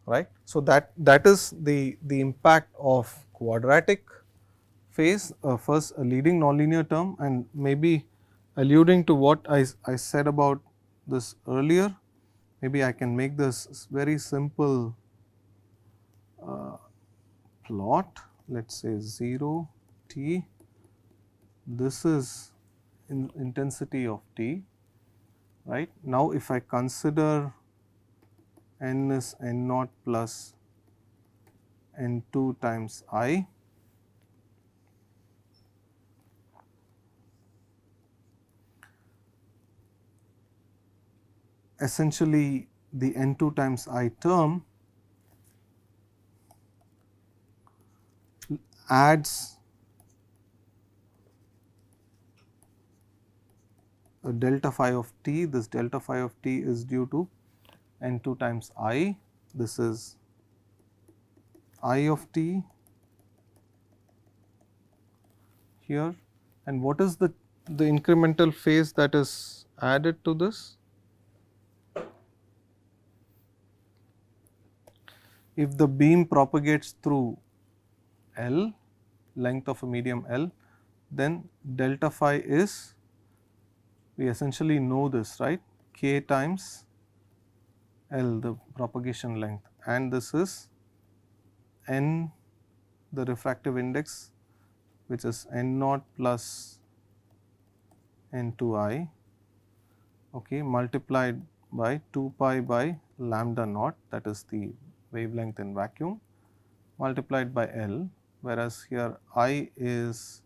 right. So, that is the impact of quadratic phase, first a leading nonlinear term, and maybe alluding to what I said about this earlier, maybe I can make this very simple plot. Let us say 0 t, this is intensity of t, right. Now, if I consider n is n naught plus n 2 times I, essentially the n 2 times I term adds a delta phi of t. This delta phi of t is due to n 2 times I, this is I of t here, and what is the incremental phase that is added to this? If the beam propagates through L, length of a medium L, then delta phi is, we essentially know this, right, k times L, the propagation length, and this is n, the refractive index, which is n naught plus n 2 I, okay, multiplied by 2 pi by lambda naught, that is the wavelength in vacuum, multiplied by L, whereas here I is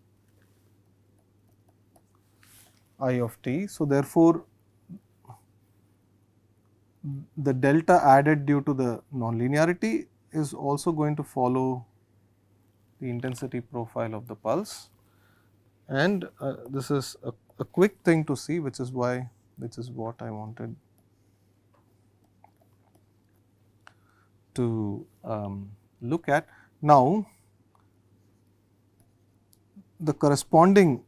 I of t. So, therefore, the delta added due to the nonlinearity is also going to follow the intensity profile of the pulse, and this is a quick thing to see, which is why, which is what I wanted to look at. Now, the corresponding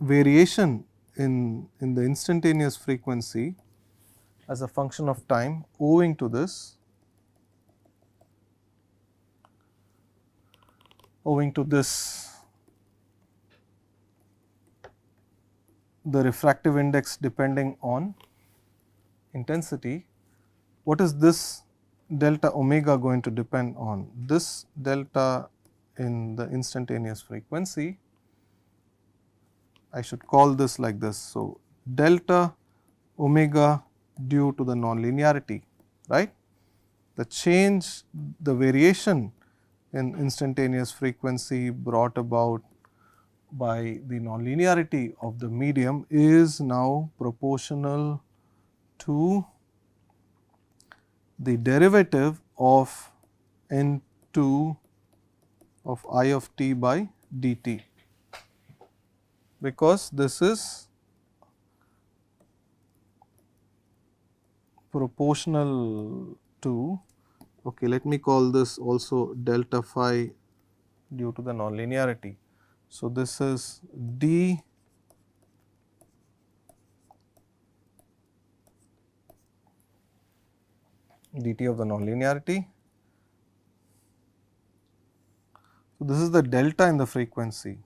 variation in the instantaneous frequency as a function of time owing to this, the refractive index depending on intensity. What is this delta omega going to depend on? This delta in the instantaneous frequency, I should call this like this. So, delta omega due to the nonlinearity, right. The change, the variation in instantaneous frequency brought about by the nonlinearity of the medium is now proportional to the derivative of n 2 of I of t by dt, because this is proportional to, okay, let me call this also delta phi due to the nonlinearity. So, this is d dt of the nonlinearity. So, this is the delta in the frequency,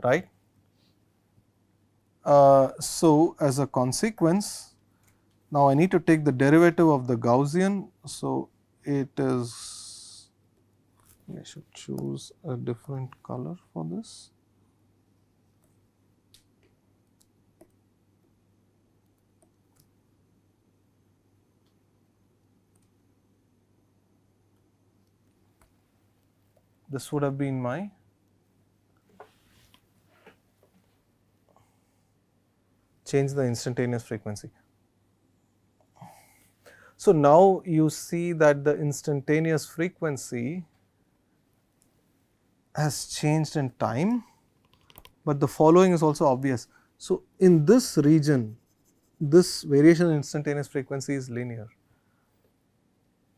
right. So, as a consequence, now I need to take the derivative of the Gaussian. So, it is, I should choose a different color for this. This would have been my change the instantaneous frequency. So, now you see that the instantaneous frequency has changed in time, but the following is also obvious. So, in this region, this variation in instantaneous frequency is linear,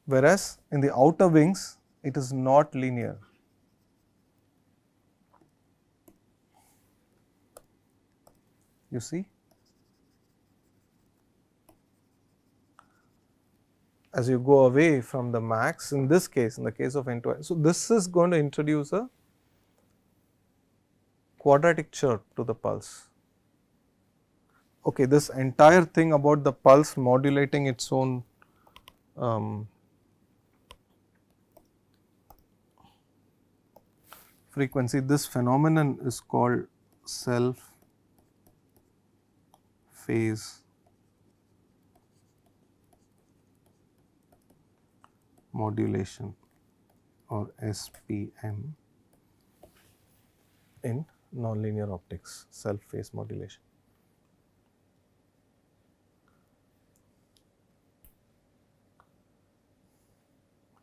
whereas in the outer wings it is not linear. You see, as you go away from the max, in this case, in the case of N2i. So, this is going to introduce a quadratic chirp to the pulse. Okay, this entire thing about the pulse modulating its own frequency, this phenomenon is called self phase modulation or SPM in nonlinear optics, self phase modulation.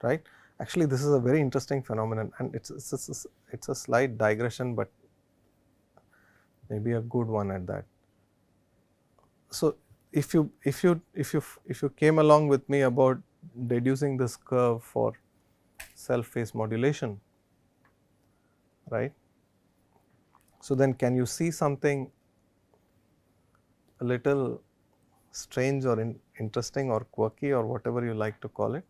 Right. Actually, this is a very interesting phenomenon, and it's a slight digression, but maybe a good one at that. So, if you came along with me about deducing this curve for self phase modulation, right. So, then can you see something a little strange or interesting or quirky or whatever you like to call it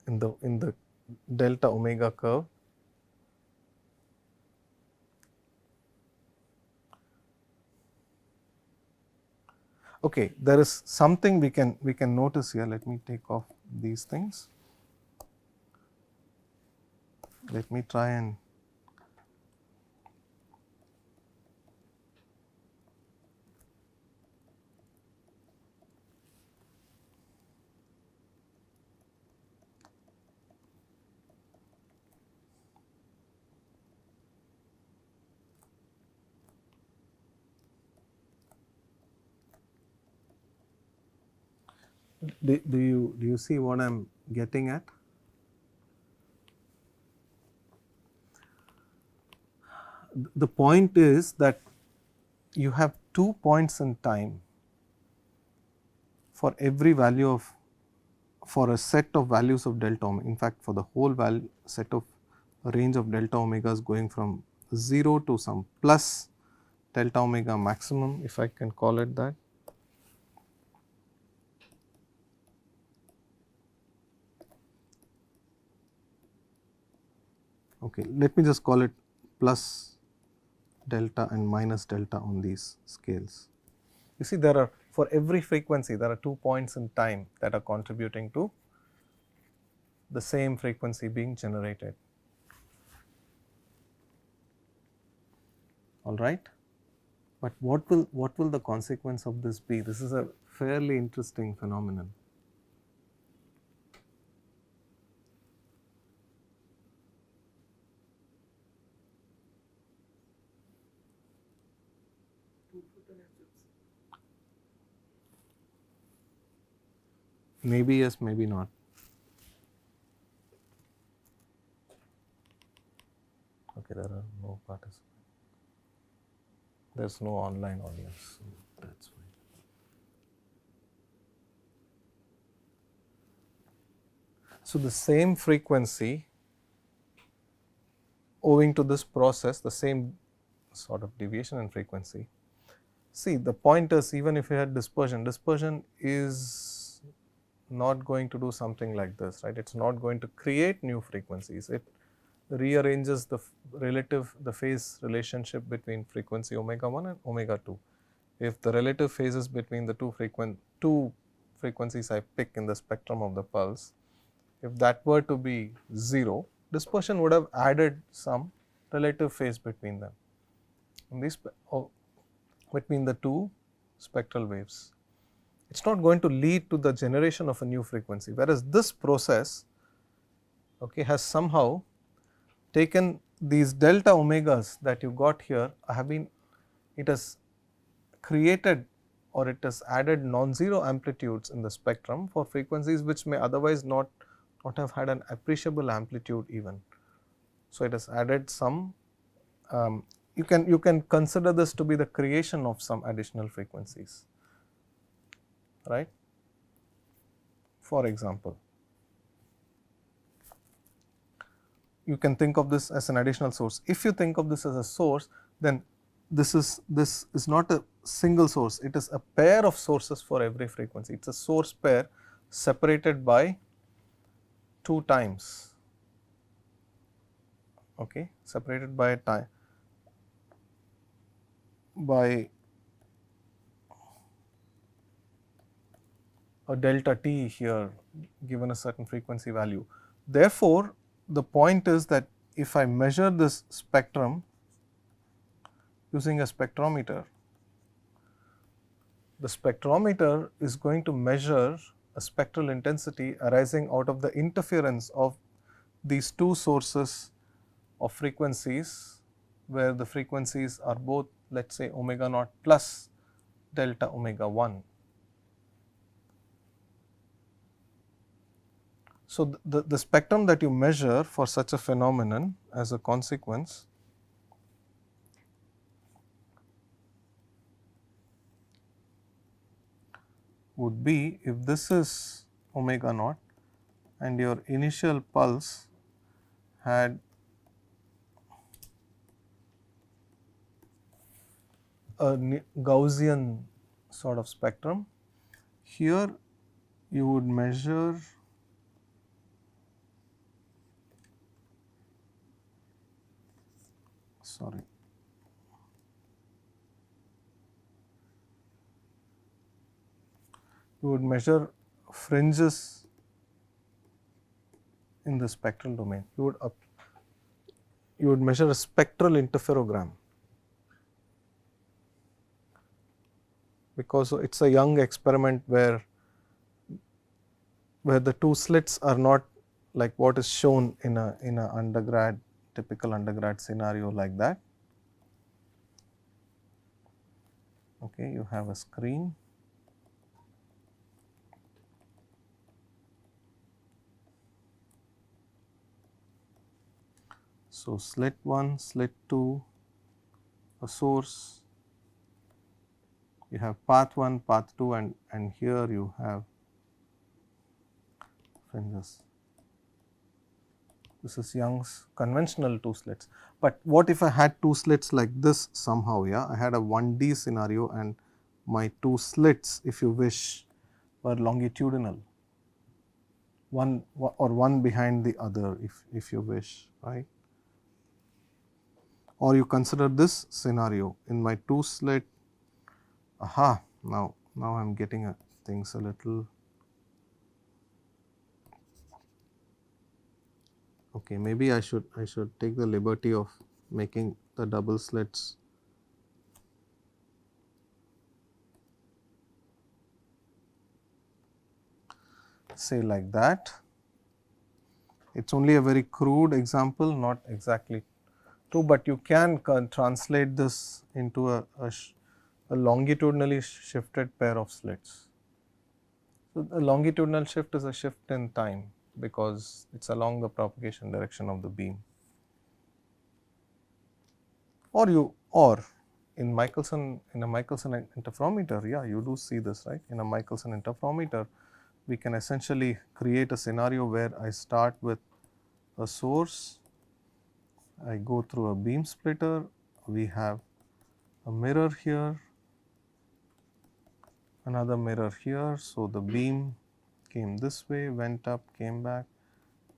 in the delta omega curve? Okay, there is something we can notice here. Let me take off these things. Let me try and do you see what I am getting at? The point is that you have 2 points in time for every value of, for a set of values of delta omega. In fact, for the whole value set of range of delta omegas going from 0 to some plus delta omega maximum, if I can call it that. Okay, let me just call it plus delta and minus delta on these scales. You see, there are, for every frequency, there are 2 points in time that are contributing to the same frequency being generated. All right. But what will the consequence of this be? This is a fairly interesting phenomenon. Maybe yes, maybe not. Okay, there are no participants. There is no online audience, so that is fine. So, the same frequency, owing to this process, the same sort of deviation in frequency. See, the point is, even if you had dispersion, dispersion is not going to do something like this, right. It is not going to create new frequencies. It rearranges the phase relationship between frequency omega 1 and omega 2. If the relative phases between the two frequencies I pick in the spectrum of the pulse, if that were to be 0, dispersion would have added some relative phase between them, between the two spectral waves. It is not going to lead to the generation of a new frequency, whereas this process, okay, has somehow taken these delta omegas that you got here, it has created or it has added non-zero amplitudes in the spectrum for frequencies which may otherwise not have had an appreciable amplitude even. So, it has added some, you can consider this to be the creation of some additional frequencies, right. For example, you can think of this as an additional source. If you think of this as a source, then this is not a single source, it is a pair of sources for every frequency. It is a source pair separated by 2 times, okay, separated by a time, by a delta t here given a certain frequency value. Therefore, the point is that if I measure this spectrum using a spectrometer, the spectrometer is going to measure a spectral intensity arising out of the interference of these 2 sources of frequencies, where the frequencies are both, let us say, omega naught plus delta omega 1. So, the spectrum that you measure for such a phenomenon as a consequence would be, if this is omega naught and your initial pulse had a Gaussian sort of spectrum, here you would measure you would measure fringes in the spectral domain. You would measure a spectral interferogram, because it is a young experiment where the 2 slits are not like what is shown in a undergrad, typical undergrad scenario like that. Okay, you have a screen. So, slit 1, slit 2, a source, you have path 1, path 2, and here you have fringes. This is Young's conventional 2 slits. But what if I had 2 slits like this somehow? Yeah, I had a 1D scenario and my 2 slits, if you wish, were longitudinal, one behind the other, if you wish, right. Or you consider this scenario, in my 2 slit, now I am getting things a little, okay, maybe I should take the liberty of making the double slits say like that. It is only a very crude example, not exactly true, but you can translate this into a longitudinally shifted pair of slits. So, the longitudinal shift is a shift in time, because it is along the propagation direction of the beam. Or in a Michelson interferometer, yeah, you do see this, right. In a Michelson interferometer, we can essentially create a scenario where I start with a source, I go through a beam splitter, we have a mirror here, another mirror here. So, the beam came this way, went up, came back,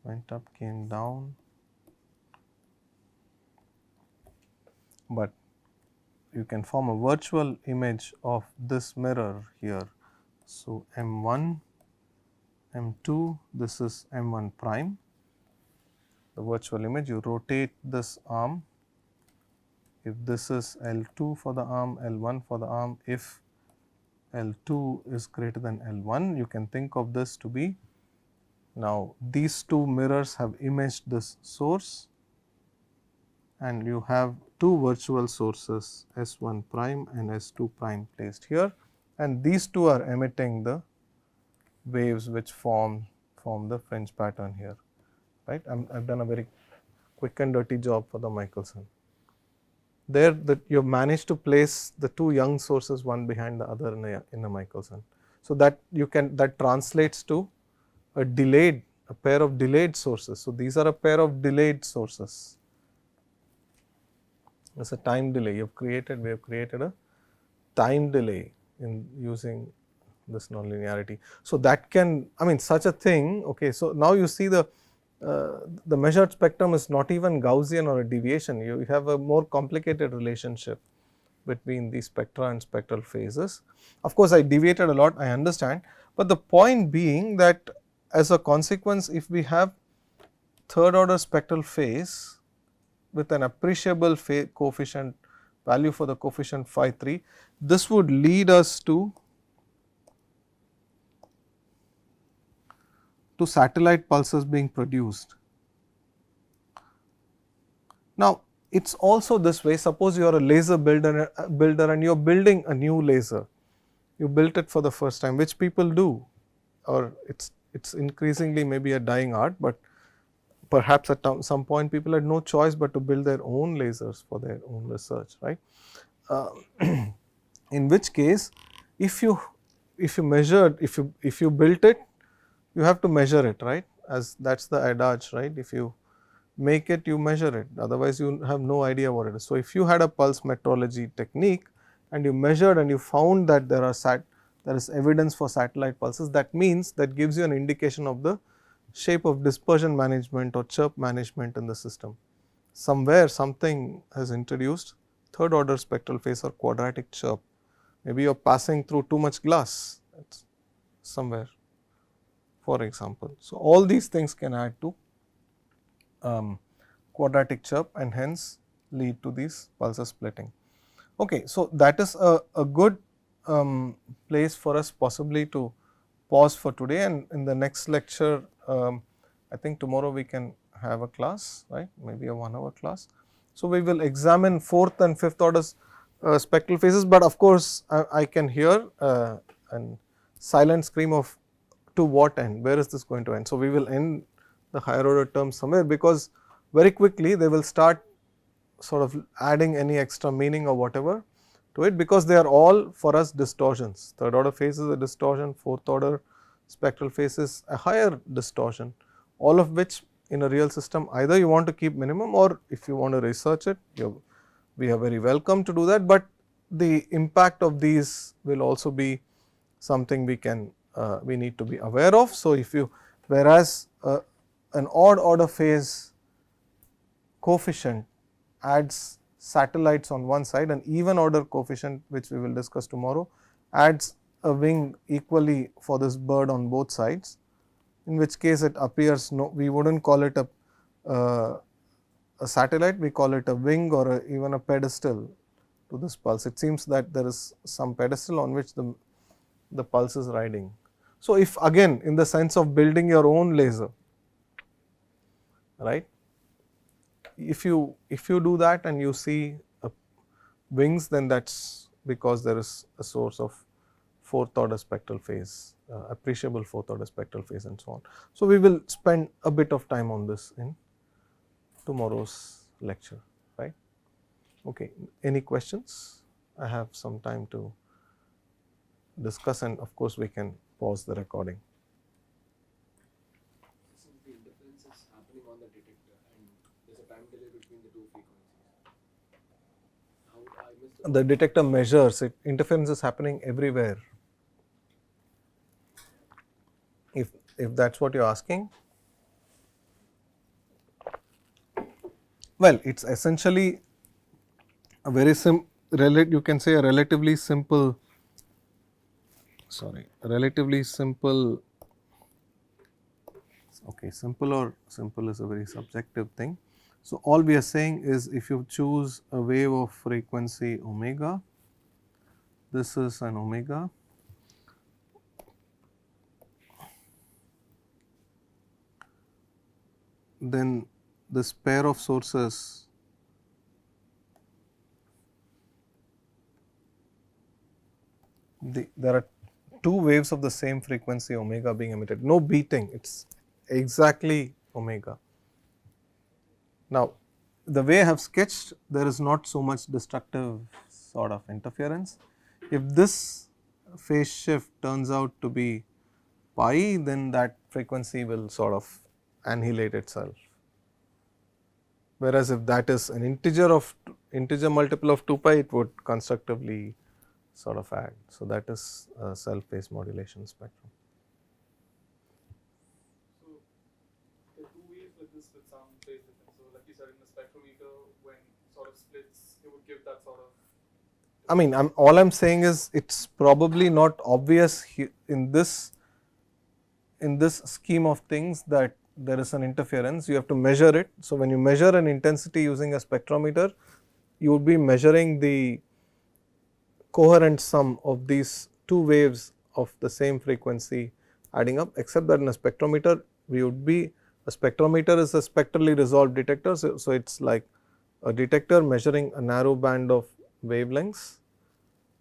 went up, came down, but you can form a virtual image of this mirror here. So, M1, M2, this is M1 prime, the virtual image. You rotate this arm, if this is L2 for the arm, L1 for the arm, if L2 is greater than L1, you can think of this to be, now these 2 mirrors have imaged this source, and you have 2 virtual sources, S1 prime and S2 prime placed here, and these 2 are emitting the waves which form the fringe pattern here, right. I have done a very quick and dirty job for the Michelson. There you have managed to place the 2 young sources one behind the other in a Michelson. So, that translates to a pair of delayed sources. So, these are a pair of delayed sources. There is a time delay we have created a time delay in using this nonlinearity. So, that can, I mean, such a thing. Okay, so now you see the measured spectrum is not even Gaussian or a deviation. You have a more complicated relationship between these spectra and spectral phases. Of course, I deviated a lot, I understand, but the point being that as a consequence, if we have third order spectral phase with an appreciable coefficient value for the coefficient phi 3, this would lead us to satellite pulses being produced. Now, it is also this way, suppose you are a laser builder and you are building a new laser, you built it for the first time, which people do, or it is increasingly maybe a dying art, but perhaps at some point people had no choice but to build their own lasers for their own research, right. In which case, if you measured, if you built it, you have to measure it, right, as that is the adage, right. If you make it, you measure it, otherwise you have no idea what it is. So, if you had a pulse metrology technique and you measured and you found that there is evidence for satellite pulses, that means that gives you an indication of the shape of dispersion management or chirp management in the system. Somewhere something has introduced third order spectral phase or quadratic chirp, maybe you are passing through too much glass somewhere, for example. So, all these things can add to quadratic chirp and hence lead to these pulses splitting. Okay, so, that is a good place for us possibly to pause for today, and in the next lecture I think tomorrow we can have a class, right, maybe a 1 hour class. So, we will examine fourth and fifth orders spectral phases, but of course, I can hear a silent scream of to what end, where is this going to end. So, we will end the higher order terms somewhere, because very quickly they will start sort of adding any extra meaning or whatever to it, because they are all for us distortions. Third order phase is a distortion, fourth order spectral phase is a higher distortion, all of which in a real system either you want to keep minimum, or if you want to research it, we are very welcome to do that, but the impact of these will also be something we need to be aware of. So, if you, whereas an odd order phase coefficient adds satellites on one side, and even order coefficient, which we will discuss tomorrow, adds a wing equally for this bird on both sides, in which case it appears we would not call it a satellite, we call it a wing or even a pedestal to this pulse. It seems that there is some pedestal on which the pulse is riding. So, if again in the sense of building your own laser, right, if you do that and you see wings, then that is because there is a source of fourth order spectral phase, appreciable fourth order spectral phase and so on. So, we will spend a bit of time on this in tomorrow's lecture, right. Okay. Any questions? I have some time to discuss, and of course, we can pause the recording. Since the interference is happening on the detector and there is a time delay between the two frequencies, The detector measures it, interference is happening everywhere. If that is what you are asking, well, it is essentially a very you can say a relatively simple, okay, simple is a very subjective thing. So, all we are saying is if you choose a wave of frequency omega, this is an omega, then this pair of sources there are two waves of the same frequency omega being emitted, no beating, it is exactly omega. Now, the way I have sketched, there is not so much destructive sort of interference. If this phase shift turns out to be pi, then that frequency will sort of annihilate itself. Whereas, if that is an integer multiple of 2 pi, it would constructively sort of add. So, that is a self phase modulation spectrum. So there are two ways with this with some phase difference. So like you said in the spectrometer, when sort of splits, it would give that sort of. I mean, all I am saying is it's probably not obvious in this scheme of things that there is an interference. You have to measure it. So, when you measure an intensity using a spectrometer, you would be measuring the coherent sum of these two waves of the same frequency adding up, except that in a spectrometer we would be, a spectrometer is a spectrally resolved detector. So, it is like a detector measuring a narrow band of wavelengths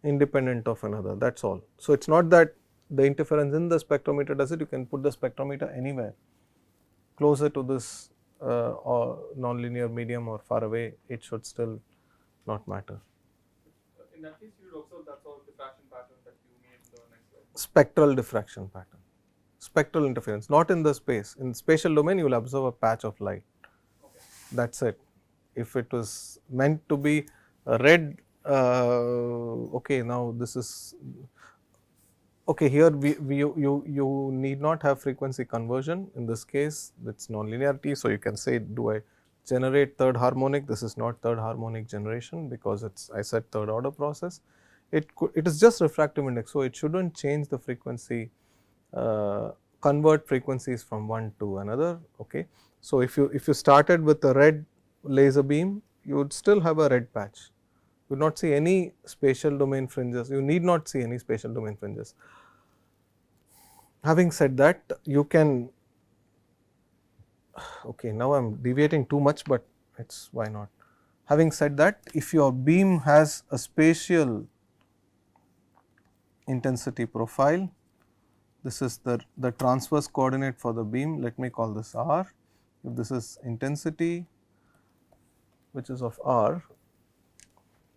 independent of another, that is all. So, it is not that the interference in the spectrometer does it, you can put the spectrometer anywhere closer to this or nonlinear medium or far away, it should still not matter. In that case, you would observe that sort of diffraction pattern that you made in the next slide. Spectral diffraction pattern, spectral interference, not in the space. In spatial domain, you will observe a patch of light. Okay. That is it. If it was meant to be a red, okay, now this is okay. Here you need not have frequency conversion. In this case, it's nonlinearity. So you can say, do I generate third harmonic? This is not third harmonic generation because it's, I said, third order process. It is just refractive index. So it shouldn't change the frequency, convert frequencies from one to another. Okay. So if you started with a red laser beam, you would still have a red patch. You would not see any spatial domain fringes. You need not see any spatial domain fringes. Having said that, you can, okay, now I am deviating too much, but it's why not. Having said that, if your beam has a spatial intensity profile, this is the transverse coordinate for the beam, let me call this r. If this is intensity which is of r,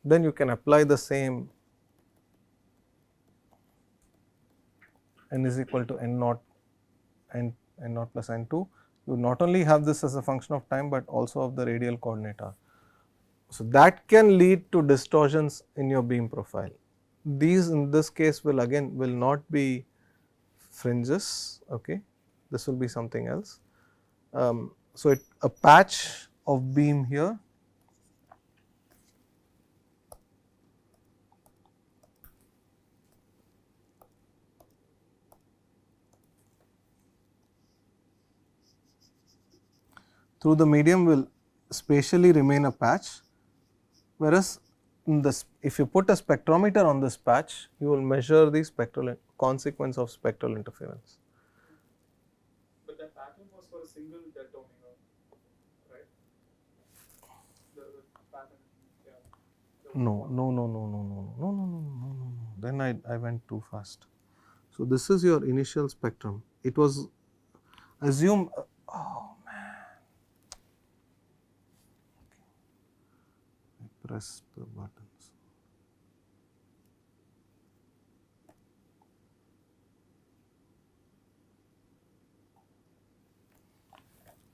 then you can apply the same n is equal to n naught plus n2. You not only have this as a function of time, but also of the radial coordinate r. So, that can lead to distortions in your beam profile. These in this case will not be fringes, okay. This will be something else. So, a patch of beam here through the medium will spatially remain a patch, whereas in this, if you put a spectrometer on this patch, you will measure the spectral consequence of spectral interference. But that pattern was for a single delta omega, right? The pattern, yeah. No. Then I went too fast. So, this is your initial spectrum. It was assume, oh man, I press the buttons.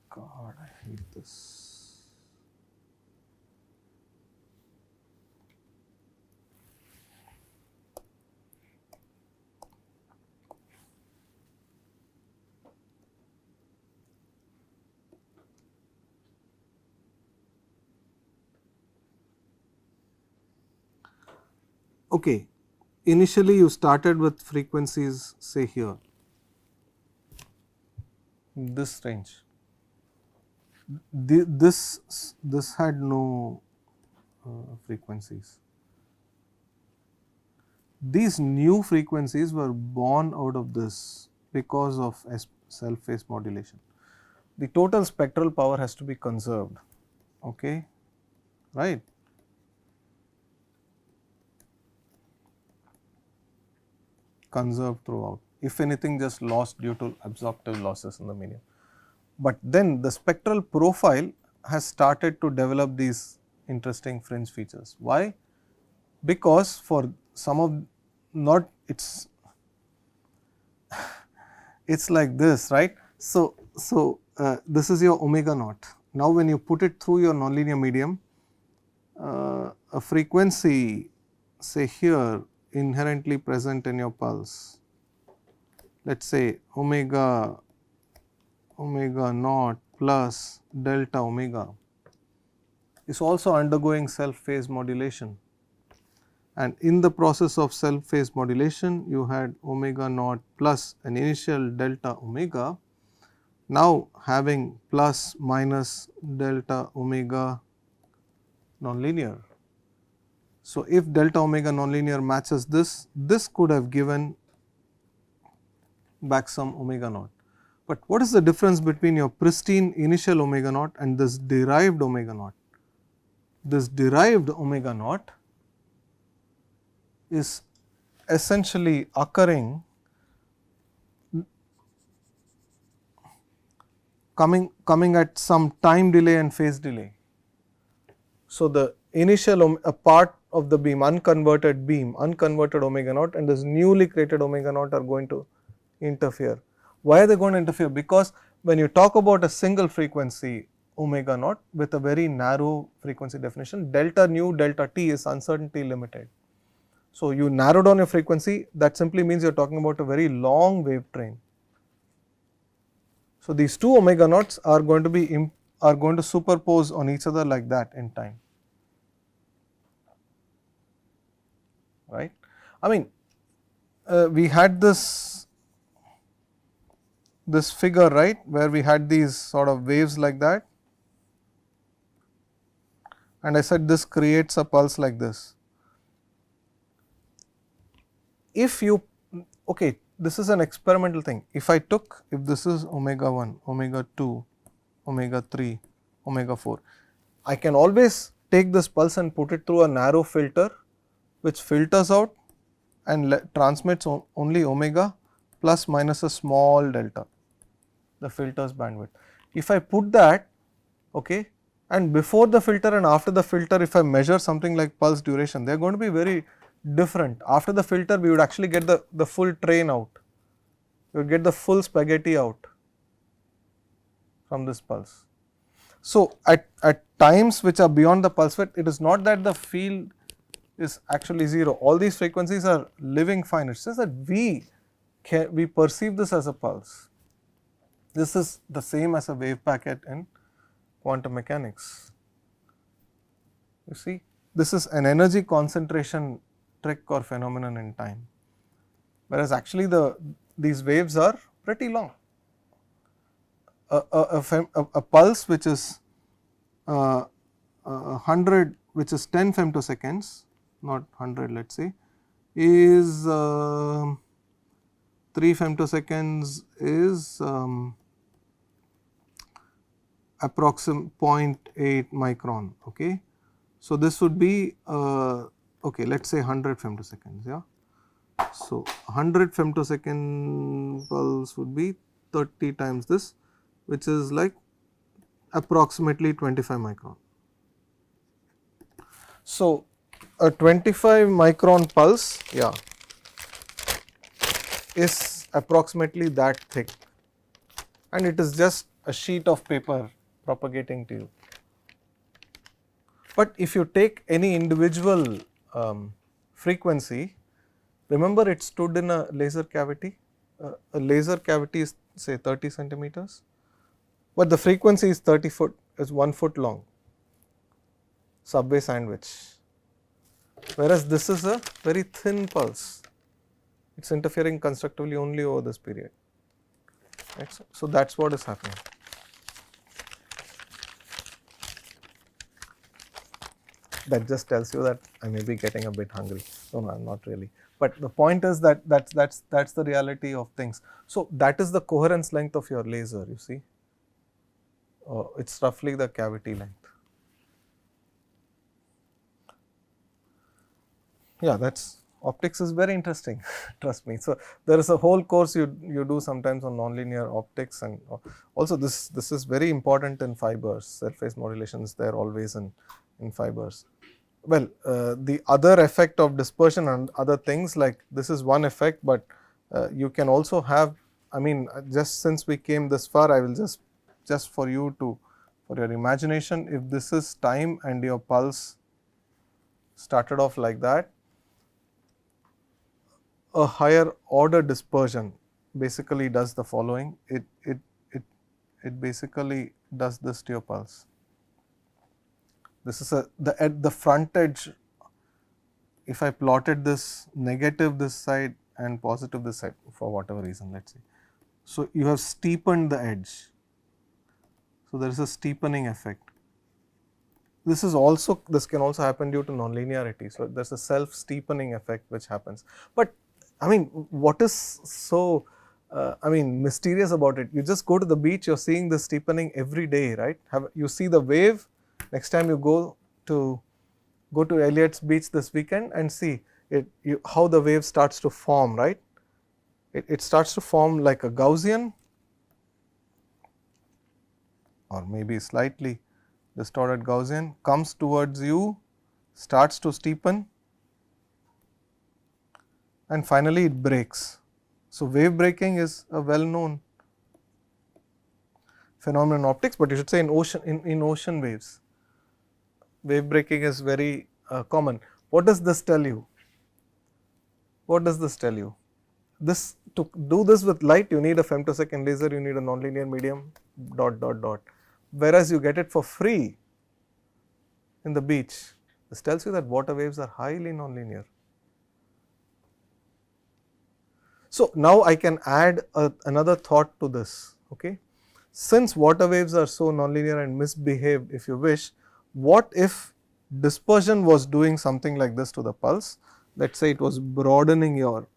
God, I hate this. Okay, initially you started with frequencies, say here, this range. This had no frequencies. These new frequencies were born out of this because of self phase modulation. The total spectral power has to be conserved, okay, right. Conserved throughout, if anything just lost due to absorptive losses in the medium. But then the spectral profile has started to develop these interesting fringe features. Why? Because for some of, not it's like this, right. So, this is your omega naught. Now, when you put it through your nonlinear medium, a frequency say here inherently present in your pulse, let us say omega naught plus delta omega, is also undergoing self phase modulation, and in the process of self phase modulation you had omega naught plus an initial delta omega, now having plus minus delta omega nonlinear. So, if delta omega nonlinear matches this, this could have given back some omega naught. But what is the difference between your pristine initial omega naught and this derived omega naught? This derived omega naught is essentially occurring coming at some time delay and phase delay. So, the initial a part of the beam, unconverted omega naught and this newly created omega naught are going to interfere. Why are they going to interfere? Because when you talk about a single frequency omega naught with a very narrow frequency definition, delta nu delta t is uncertainty limited. So, you narrow down your frequency, that simply means you are talking about a very long wave train. So, these two omega naughts are going to superpose on each other like that in time, right. I mean, we had this figure, right, where we had these sort of waves like that, and I said this creates a pulse like this. If you, okay, this is an experimental thing. If this is omega 1, omega 2, omega 3, omega 4, I can always take this pulse and put it through a narrow filter which filters out and transmits only omega plus minus a small delta, the filter's bandwidth. If I put that, okay, and before the filter and after the filter, if I measure something like pulse duration, they are going to be very different. After the filter, we would actually get the full train out, you would get the full spaghetti out from this pulse. So, at times which are beyond the pulse width, it is not that the field is actually 0, all these frequencies are living fine, it is just that we perceive this as a pulse. This is the same as a wave packet in quantum mechanics. You see, this is an energy concentration trick or phenomenon in time, whereas actually these waves are pretty long. A pulse which is 100, which is 10 femtoseconds, not 100, let us say, is 3 femtoseconds is approximate 0.8 micron. Okay. So, this would be okay, let us say 100 femtoseconds. Yeah. So, 100 femtosecond pulse would be 30 times this, which is like approximately 25 micron. So, a 25 micron pulse, yeah, is approximately that thick, and it is just a sheet of paper propagating to you. But if you take any individual frequency, remember it stood in a laser cavity. A laser cavity is say 30 centimeters, but the frequency is 1 foot long, subway sandwich, whereas this is a very thin pulse, it is interfering constructively only over this period. Right. So, that is what is happening. That just tells you that I may be getting a bit hungry. No, I am not really. But the point is that that's the reality of things. So, that is the coherence length of your laser, you see. It is roughly the cavity length. Yeah, optics is very interesting, trust me. So, there is a whole course you do sometimes on nonlinear optics, and also this is very important in fibers. Surface modulation is there always in fibers. Well, the other effect of dispersion and other things, like this is one effect, but you can also have, I mean, just since we came this far, I will just for you to, for your imagination, if this is time and your pulse started off like that, a higher order dispersion basically does the following. It basically does this to your pulse. This is at the front edge. If I plotted this negative this side and positive this side for whatever reason, let us say. So, you have steepened the edge. So, there is a steepening effect. This can also happen due to nonlinearity. So, there is a self steepening effect which happens. But I mean, what is so mysterious about it? You just go to the beach, you are seeing the steepening every day, right? You see the wave. Next time you go to Elliott's Beach this weekend and see how the wave starts to form, right? It starts to form like a Gaussian or maybe slightly distorted Gaussian, comes towards you, starts to steepen, and finally it breaks. So, wave breaking is a well known phenomenon in optics, but you should say in ocean waves. Wave breaking is very common. What does this tell you? What does this tell you? To do this with light, you need a femtosecond laser, you need a nonlinear medium, ... Whereas you get it for free in the beach. This tells you that water waves are highly nonlinear. So, now I can add another thought to this. Okay? Since water waves are so nonlinear and misbehaved, if you wish, what if dispersion was doing something like this to the pulse? Let us say it was broadening your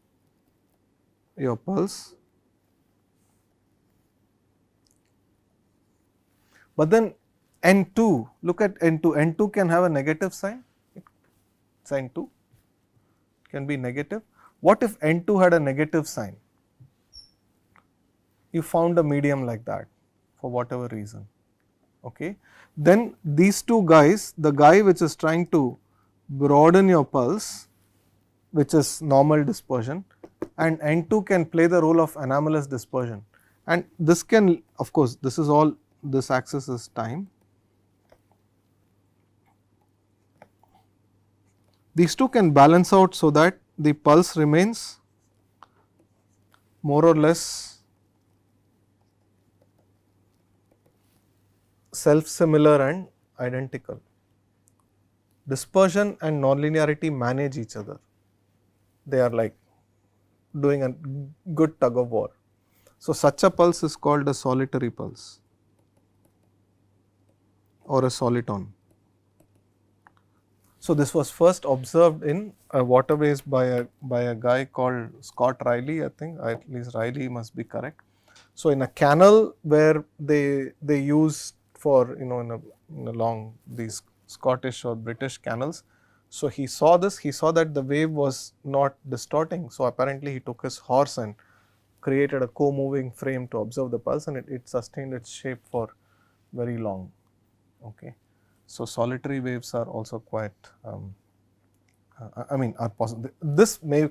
pulse, but then N2, look at N2, N2 can have a negative sign, sign 2 can be negative. What if N2 had a negative sign? You found a medium like that for whatever reason. Okay. Then these two guys, the guy which is trying to broaden your pulse, which is normal dispersion, and N2 can play the role of anomalous dispersion, and this can, of course, this is all, this axis is time. These two can balance out so that the pulse remains more or less self similar and identical. Dispersion and nonlinearity manage each other. They are like doing a good tug of war. So, such a pulse is called a solitary pulse or a soliton. So, this was first observed in waterways by a guy called Scott Riley, I think, at least Riley must be correct. So, in a canal where they use for, in along these Scottish or British canals. So, he saw this, he saw that the wave was not distorting. So, apparently he took his horse and created a co-moving frame to observe the pulse, and it sustained its shape for very long. Okay. So, solitary waves are also quite, are possible. This may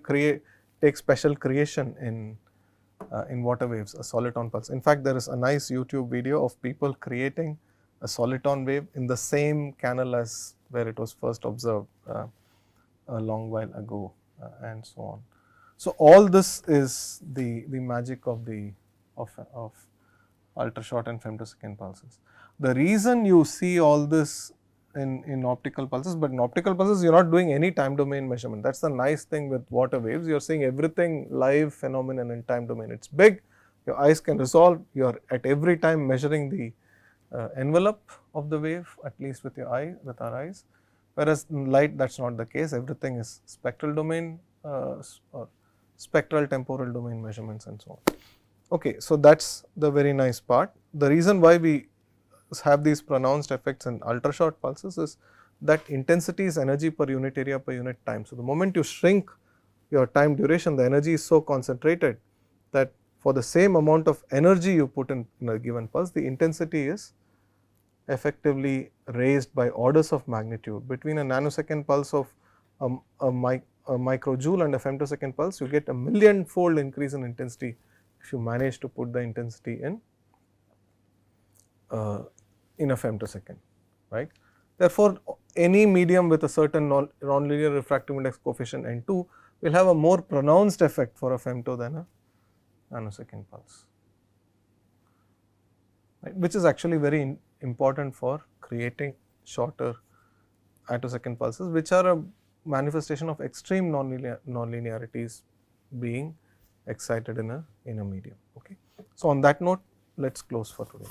take special creation in water waves, a soliton pulse. In fact, there is a nice YouTube video of people creating a soliton wave in the same canal as where it was first observed a long while ago, and so on. So, all this is the magic of ultra short and femtosecond pulses. The reason you see all this in optical pulses, but in optical pulses you are not doing any time domain measurement. That is the nice thing with water waves, you are seeing everything live phenomenon in time domain. It is big, your eyes can resolve, you are at every time measuring the envelope of the wave, at least with our eyes, whereas in light that is not the case, everything is spectral domain or spectral temporal domain measurements and so on. Okay, so that is the very nice part. The reason why we have these pronounced effects in ultra short pulses is that intensity is energy per unit area per unit time. So, the moment you shrink your time duration, the energy is so concentrated that for the same amount of energy you put in a given pulse, the intensity is effectively raised by orders of magnitude. Between a nanosecond pulse of a microjoule and a femtosecond pulse, you get a million-fold increase in intensity if you manage to put the intensity in a femtosecond, right. Therefore, any medium with a certain nonlinear refractive index coefficient N2 will have a more pronounced effect for a femto than a nanosecond pulse, right, which is actually very important for creating shorter attosecond pulses, which are a manifestation of extreme nonlinearities being excited in a medium. Okay. So, on that note, let us close for today.